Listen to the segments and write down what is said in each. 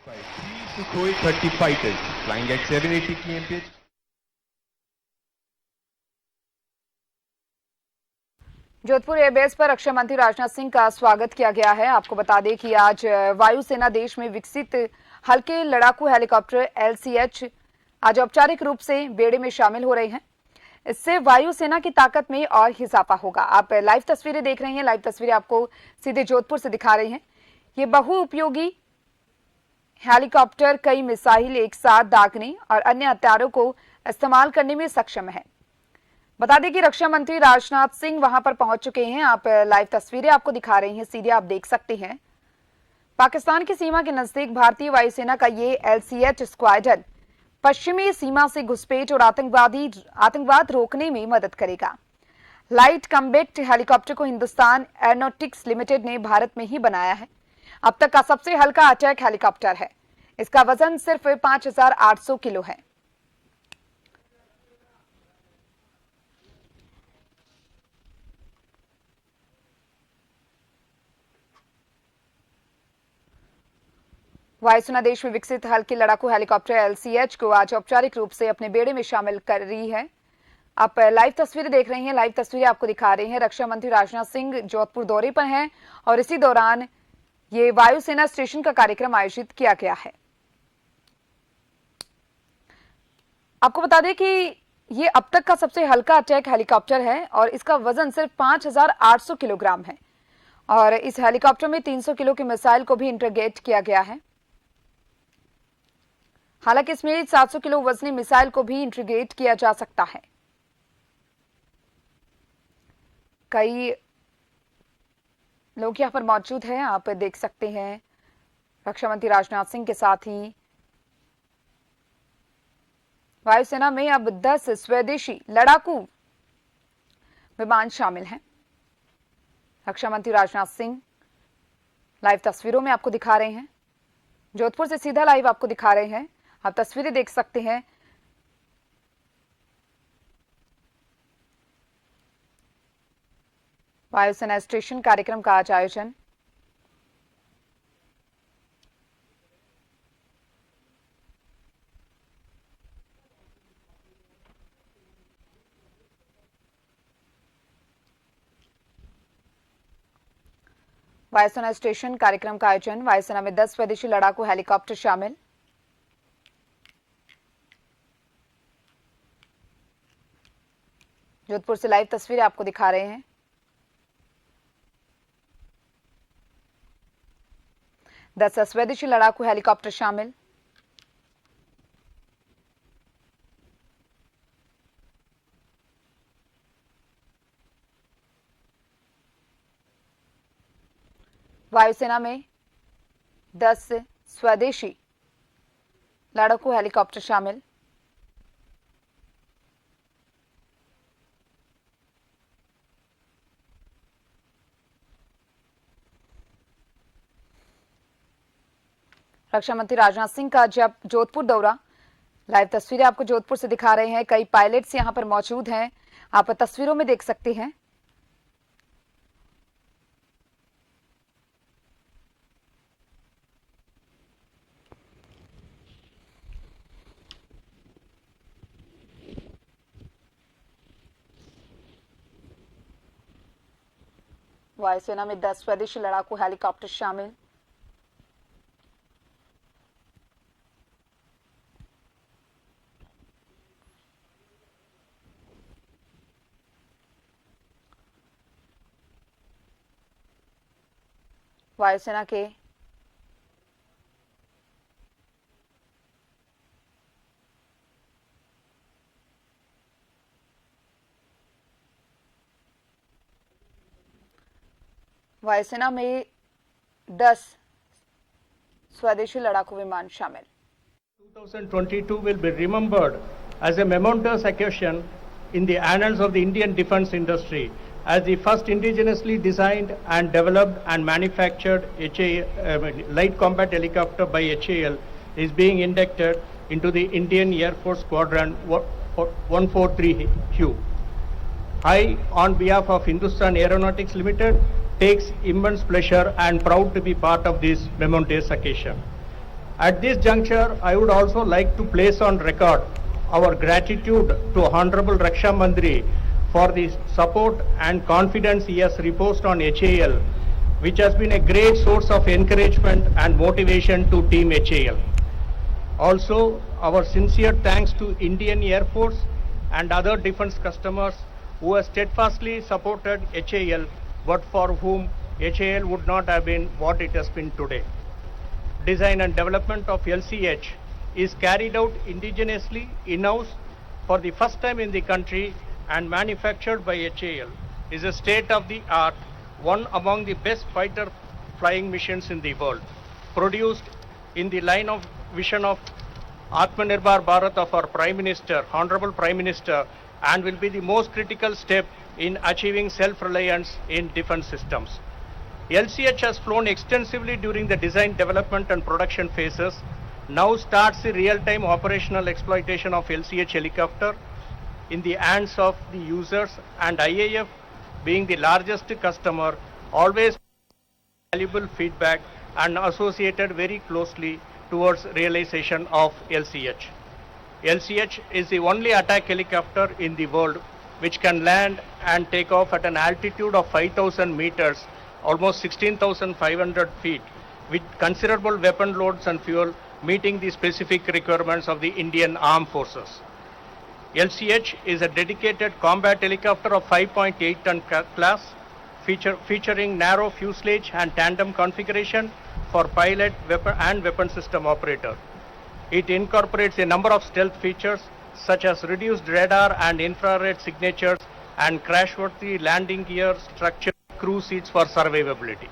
Sukhoi 30 fighters flying at 780 kmph. Jodhpur airbase पर रक्षा मंत्री राजनाथ सिंह का स्वागत किया गया है। आपको बता दें कि आज वायुसेना देश में विकसित हल्के लड़ाकू हेलीकॉप्टर LCH आज औपचारिक रूप से बेड़े में शामिल हो रहे हैं। इससे वायुसेना की ताकत में और इजाफा होगा। आप लाइव तस्वीरें देख रहे हैं। लाइव तस्वीरें आपको सीधे जोधपुर से दिखा रहे हैं। ये बहुउपयोगी हेलीकॉप्टर कई मिसाइल एक साथ दागने और अन्य हथियारों को इस्तेमाल करने में सक्षम है। बता दें कि रक्षा मंत्री राजनाथ सिंह वहां पर पहुंच चुके हैं। आप लाइव तस्वीरें आपको दिखा रहे हैं, सीधे आप देख सकते हैं। पाकिस्तान की सीमा के नजदीक भारतीय वायुसेना का ये LCH स्क्वाड्रन पश्चिमी सीमा से घुसपैठ और आतंकवाद रोकने में मदद करेगा। लाइट कम्बैट हेलीकॉप्टर को हिंदुस्तान एरोनॉटिक्स लिमिटेड ने भारत में ही बनाया है। अब तक का सबसे हल्का अटैक हेलीकॉप्टर है। इसका वजन सिर्फ 5800 किलो है। वायुसेना देश में विकसित हल्के लड़ाकू हेलीकॉप्टर LCH को आज औपचारिक रूप से अपने बेड़े में शामिल कर रही है। आप लाइव तस्वीरें देख रहे हैं। लाइव तस्वीरें आपको दिखा रहे हैं। रक्षा मंत्री राजनाथ सिंह जोधपुर दौरे पर हैं और इसी दौरान ये वायुसेना स्टेशन का कार्यक्रम आयोजित किया गया है। आपको बता दें कि ये अब तक का सबसे हल्का अटैक हेलीकॉप्टर है और इसका वजन सिर्फ 5800 किलोग्राम है और इस हेलीकॉप्टर में 300 किलो की मिसाइल को भी इंटीग्रेट किया गया है। हालांकि इसमें 700 किलो वजनी मिसाइल को भी इंटीग्रेट किया जा सकता है। कई लोग यहां पर मौजूद हैं, आप देख सकते हैं। रक्षा मंत्री राजनाथ सिंह के साथ ही वायुसेना में अब 10 स्वदेशी लड़ाकू विमान शामिल हैं। रक्षा मंत्री राजनाथ सिंह लाइव तस्वीरों में आपको दिखा रहे हैं। जोधपुर से सीधा लाइव आपको दिखा रहे हैं। आप तस्वीरें देख सकते हैं। वायुसेना स्टेशन कार्यक्रम का आज आयोजन। वायुसेना स्टेशन कार्यक्रम का आयोजन। वायुसेना में 10 स्वदेशी लड़ाकू हेलीकॉप्टर शामिल। जोधपुर से लाइव तस्वीरें आपको दिखा रहे हैं। दस स्वदेशी लड़ाकू हेलीकॉप्टर शामिल। वायुसेना में 10 स्वदेशी लड़ाकू हेलीकॉप्टर शामिल। रक्षा मंत्री राजनाथ सिंह का जब जोधपुर दौरा, लाइव तस्वीरें आपको जोधपुर से दिखा रहे हैं। कई पायलट्स यहां पर मौजूद हैं, आप तस्वीरों में देख सकते हैं। वायुसेना में 10 स्वदेशी लड़ाकू हेलीकॉप्टर शामिल। वायुसेना के वायुसेना में 10 स्वदेशी लड़ाकू विमान शामिल। 2022 will be remembered as a momentous occasion in the annals of the Indian defense industry, as the first indigenously designed and developed and manufactured light combat helicopter by HAL is being inducted into the Indian Air Force Squadron 143Q. I, on behalf of Hindustan Aeronautics Limited, takes immense pleasure and proud to be part of this momentous occasion. At this juncture, I would also like to place on record our gratitude to Honorable Raksha Mandri for the support and confidence he has reposed on HAL, which has been a great source of encouragement and motivation to Team HAL. Also, our sincere thanks to Indian Air Force and other defense customers who have steadfastly supported HAL, but for whom HAL would not have been what it has been today. Design and development of LCH is carried out indigenously in-house for the first time in the country and manufactured by HAL. Is a state-of-the-art, one among the best fighter flying machines in the world, produced in the line of vision of Atmanirbhar Bharat of our Prime Minister, Honorable Prime Minister, and will be the most critical step in achieving self-reliance in defense systems. LCH has flown extensively during the design, development and production phases. Now starts the real-time operational exploitation of LCH helicopter in the hands of the users, and IAF, being the largest customer, always valuable feedback and associated very closely towards realization of LCH. LCH is the only attack helicopter in the world which can land and take off at an altitude of 5,000 meters, almost 16,500 feet, with considerable weapon loads and fuel, meeting the specific requirements of the Indian Armed Forces. LCH is a dedicated combat helicopter of 5.8 ton class, featuring narrow fuselage and tandem configuration for pilot, weapon system operator. It incorporates a number of stealth features such as reduced radar and infrared signatures and crashworthy landing gear structure, crew seats for survivability.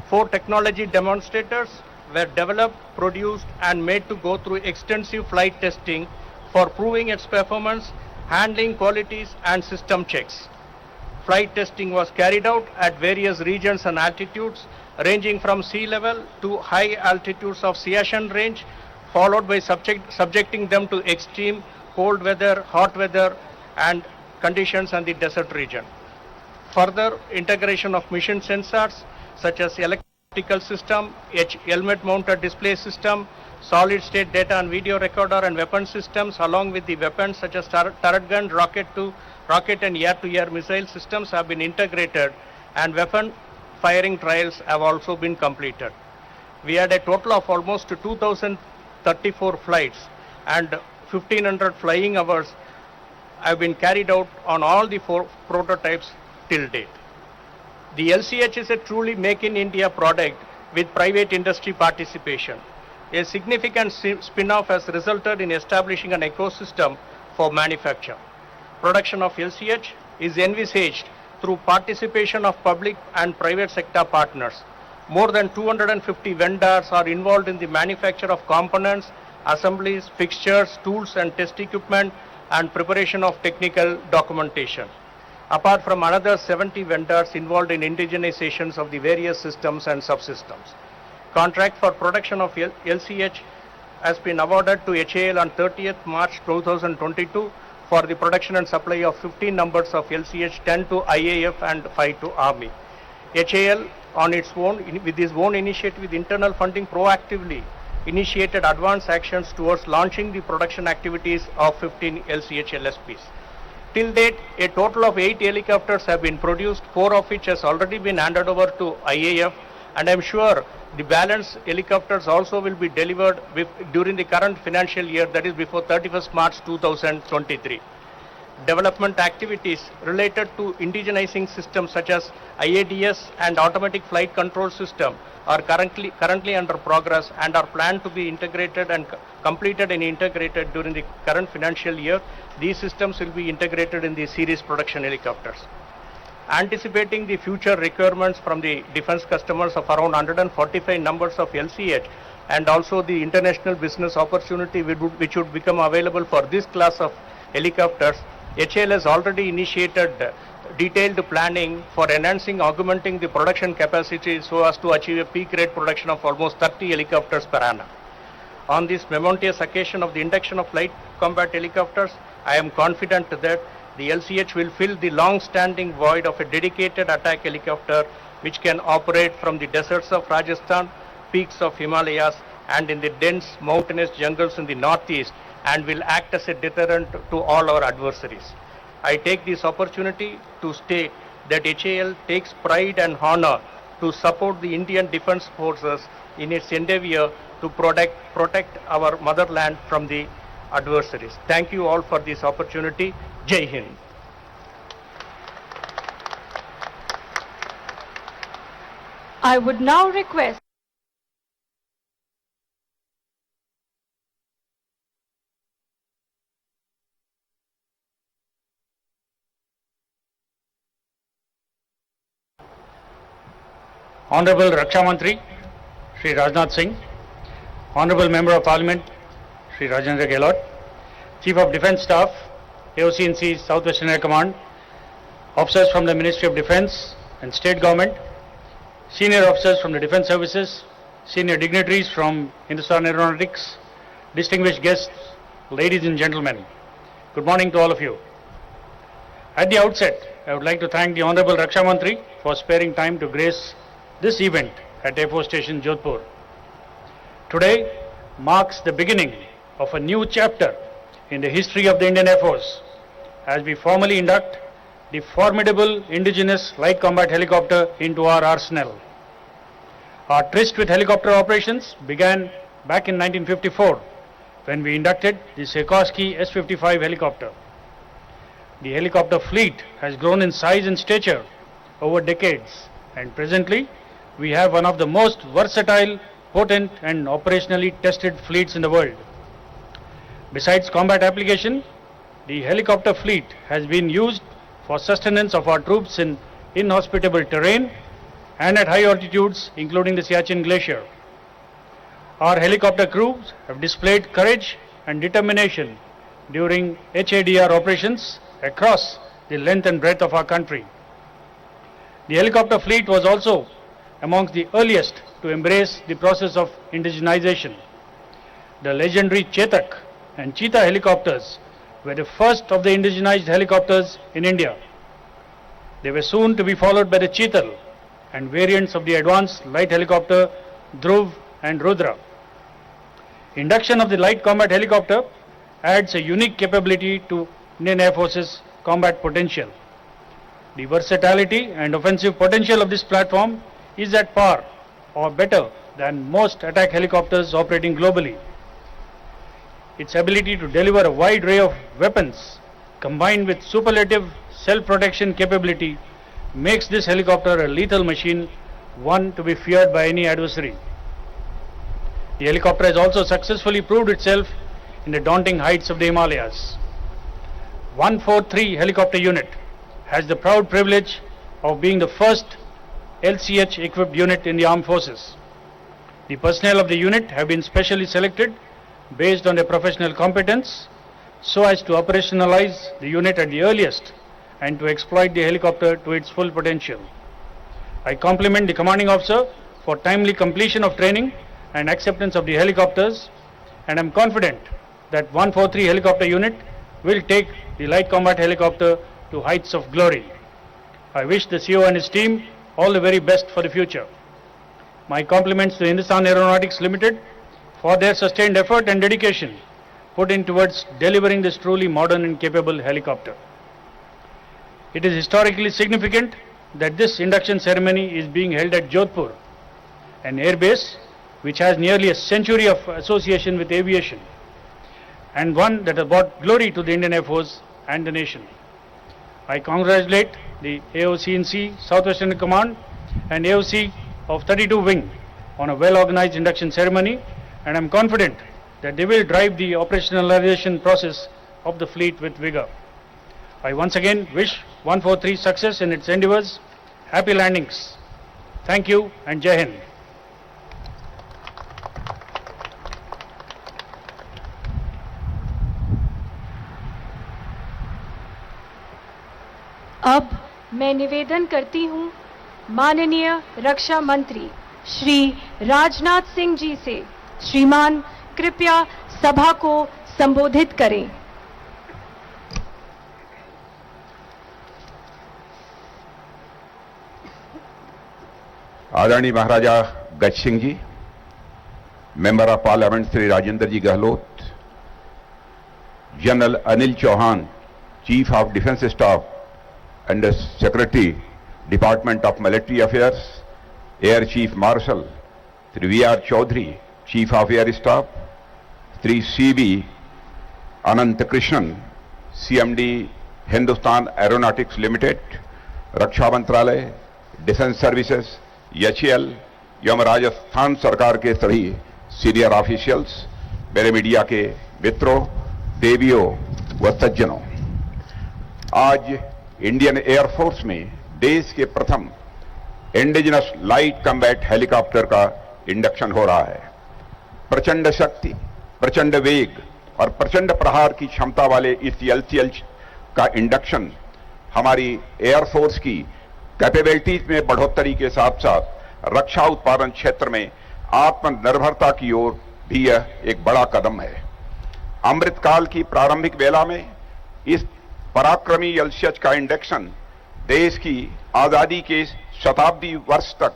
4 technology demonstrators were developed, produced and made to go through extensive flight testing for proving its performance, handling qualities and system checks. Flight testing was carried out at various regions and altitudes ranging from sea level to high altitudes of Siachen range, followed by subjecting them to extreme cold weather, hot weather and conditions in the desert region. Further integration of mission sensors such as electrical system, helmet mounted display system, solid state data and video recorder and weapon systems, along with the weapons such as turret gun, rocket and air-to-air missile systems have been integrated, and weapon firing trials have also been completed. We had a total of almost 2,034 flights and 1,500 flying hours have been carried out on all the 4 prototypes till date. The LCH is a truly Make in India product with private industry participation. A significant spin-off has resulted in establishing an ecosystem for manufacture. Production of LCH is envisaged through participation of public and private sector partners. More than 250 vendors are involved in the manufacture of components, assemblies, fixtures, tools and test equipment and preparation of technical documentation. Apart from another 70 vendors involved in indigenizations of the various systems and subsystems. Contract for production of LCH has been awarded to HAL on 30th March 2022 for the production and supply of 15 numbers of LCH, 10 to IAF and 5 to Army. HAL on its own, with its own initiative with internal funding, proactively initiated advance actions towards launching the production activities of 15 LCH LSPs. Till date, a total of 8 helicopters have been produced, 4 of which has already been handed over to IAF, and I am sure the balance helicopters also will be delivered during the current financial year, that is before 31st March 2023. Development activities related to indigenizing systems such as IADS and automatic flight control system are currently under progress and are planned to be integrated and completed and integrated during the current financial year. These systems will be integrated in the series production helicopters. Anticipating the future requirements from the defense customers of around 145 numbers of LCH and also the international business opportunity which would become available for this class of helicopters, HAL has already initiated detailed planning for enhancing, augmenting the production capacity so as to achieve a peak rate production of almost 30 helicopters per annum. On this momentous occasion of the induction of light combat helicopters, I am confident that the LCH will fill the long-standing void of a dedicated attack helicopter which can operate from the deserts of Rajasthan, peaks of Himalayas and in the dense mountainous jungles in the northeast and will act as a deterrent to all our adversaries. I take this opportunity to state that HAL takes pride and honor to support the Indian Defence Forces in its endeavour to protect our motherland from the adversaries. Thank you all for this opportunity. Jai Hind. I would now request Honorable Raksha Mantri, Shri Rajnath Singh, Honorable Member of Parliament, Shri Rajendra Gehlot, Chief of Defence Staff, AOCNC Southwestern Air Command, officers from the Ministry of Defence and State Government, senior officers from the Defence Services, senior dignitaries from Hindustan Aeronautics, distinguished guests, ladies and gentlemen, good morning to all of you. At the outset, I would like to thank the Honorable Raksha Mantri for sparing time to grace this event at Air Force Station Jodhpur. Today marks the beginning of a new chapter in the history of the Indian Air Force as we formally induct the formidable indigenous light combat helicopter into our arsenal. Our tryst with helicopter operations began back in 1954 when we inducted the Sikorsky S-55 helicopter. The helicopter fleet has grown in size and stature over decades, and presently we have one of the most versatile, potent and operationally tested fleets in the world. Besides combat application, the helicopter fleet has been used for sustenance of our troops in inhospitable terrain and at high altitudes, including the Siachen Glacier. Our helicopter crews have displayed courage and determination during HADR operations across the length and breadth of our country. The helicopter fleet was also amongst the earliest to embrace the process of indigenization. The legendary Chetak and Cheetah helicopters were the first of the indigenized helicopters in India. They were soon to be followed by the Cheetal and variants of the advanced light helicopter Dhruv and Rudra. Induction of the light combat helicopter adds a unique capability to Indian Air Force's combat potential. The versatility and offensive potential of this platform is at par or better than most attack helicopters operating globally. Its ability to deliver a wide array of weapons combined with superlative self-protection capability makes this helicopter a lethal machine, one to be feared by any adversary. The helicopter has also successfully proved itself in the daunting heights of the Himalayas. 143 helicopter unit has the proud privilege of being the first LCH equipped unit in the armed forces. The personnel of the unit have been specially selected based on their professional competence so as to operationalize the unit at the earliest and to exploit the helicopter to its full potential. I compliment the commanding officer for timely completion of training and acceptance of the helicopters, and am confident that 143 helicopter unit will take the light combat helicopter to heights of glory. I wish the CEO and his team all the very best for the future. My compliments to Hindustan Aeronautics Limited for their sustained effort and dedication put in towards delivering this truly modern and capable helicopter. It is historically significant that this induction ceremony is being held at Jodhpur, an airbase which has nearly a century of association with aviation, and one that has brought glory to the Indian Air Force and the nation. I congratulate the AOCNC Southwestern Command and AOC of 32 Wing on a well-organized induction ceremony, and I am confident that they will drive the operationalization process of the fleet with vigor. I once again wish 143 success in its endeavors. Happy landings. Thank you and Jai Hind. अब मैं निवेदन करती हूं माननीय रक्षा मंत्री श्री राजनाथ सिंह जी से, श्रीमान कृपया सभा को संबोधित करें। आदरणीय महाराजा गज Singh ji, Member of Parliament Sri Rajendra ji Gehlot, General Anil Chauhan, Chief of Defence Staff and Secretary, Department of Military Affairs, Air Chief Marshal Sri V.R. Chaudhary, Chief of Air Staff, Sri C.B. Anant Krishnan, CMD Hindustan Aeronautics Limited, रक्षा मंत्रालय, defence services, HAL एवं राजस्थान सरकार के सभी senior officials, मेरे media के मित्रों, देवियों व सज्जनों, आज इंडियन एयरफोर्स में देश के प्रथम इंडिजिनस लाइट कम्बैट हेलीकॉप्टर का इंडक्शन हो रहा है। प्रचंड शक्ति, प्रचंड वेग और प्रचंड प्रहार की क्षमता वाले इस एलसीएल का इंडक्शन हमारी एयरफोर्स की कैपेबिलिटीज में बढ़ोतरी के साथ साथ रक्षा उत्पादन क्षेत्र में आत्मनिर्भरता की ओर भी यह एक बड़ा कदम है। अमृतकाल की प्रारंभिक वेला में इस पराक्रमी एलसीएच का इंडक्शन देश की आजादी के शताब्दी वर्ष तक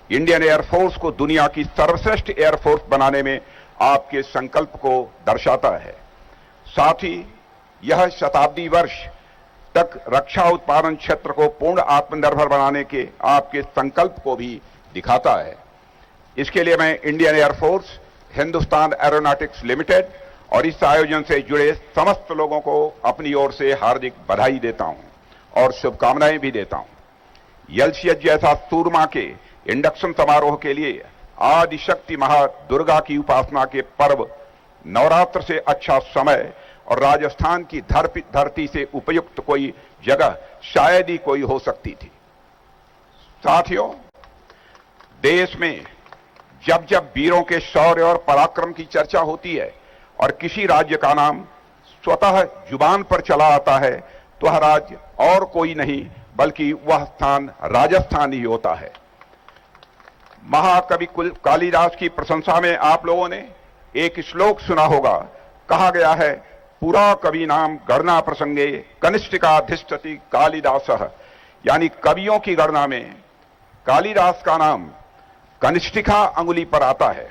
इंडियन एयरफोर्स को दुनिया की सर्वश्रेष्ठ एयरफोर्स बनाने में आपके संकल्प को दर्शाता है। साथ ही यह शताब्दी वर्ष तक रक्षा उत्पादन क्षेत्र को पूर्ण आत्मनिर्भर बनाने के आपके संकल्प को भी दिखाता है। इसके लिए मैं Indian air force, Hindustan aeronautics limited और इस आयोजन से जुड़े समस्त लोगों को अपनी ओर से हार्दिक बधाई देता हूं और शुभकामनाएं भी देता हूं। एलसीएच जैसा सूरमा के इंडक्शन समारोह के लिए आदिशक्ति महा दुर्गा की उपासना के पर्व नवरात्र से अच्छा समय और राजस्थान की धरती से उपयुक्त कोई जगह शायद ही कोई हो सकती थी। साथियों, देश में जब जब वीरों के शौर्य और पराक्रम की चर्चा होती है और किसी राज्य का नाम स्वतः जुबान पर चला आता है तो वह राज्य और कोई नहीं बल्कि वह स्थान राजस्थान ही होता है। महाकवि कालिदास की प्रशंसा में आप लोगों ने एक श्लोक सुना होगा। कहा गया है, पुरा कवि नाम गणना प्रसंगे कनिष्ठिकाधिष्ठति कालिदासः, यानी कवियों की गणना में कालिदास का नाम कनिष्ठिका अंगुली पर आता है।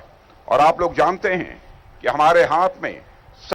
और आप लोग जानते हैं कि हमारे हाथ में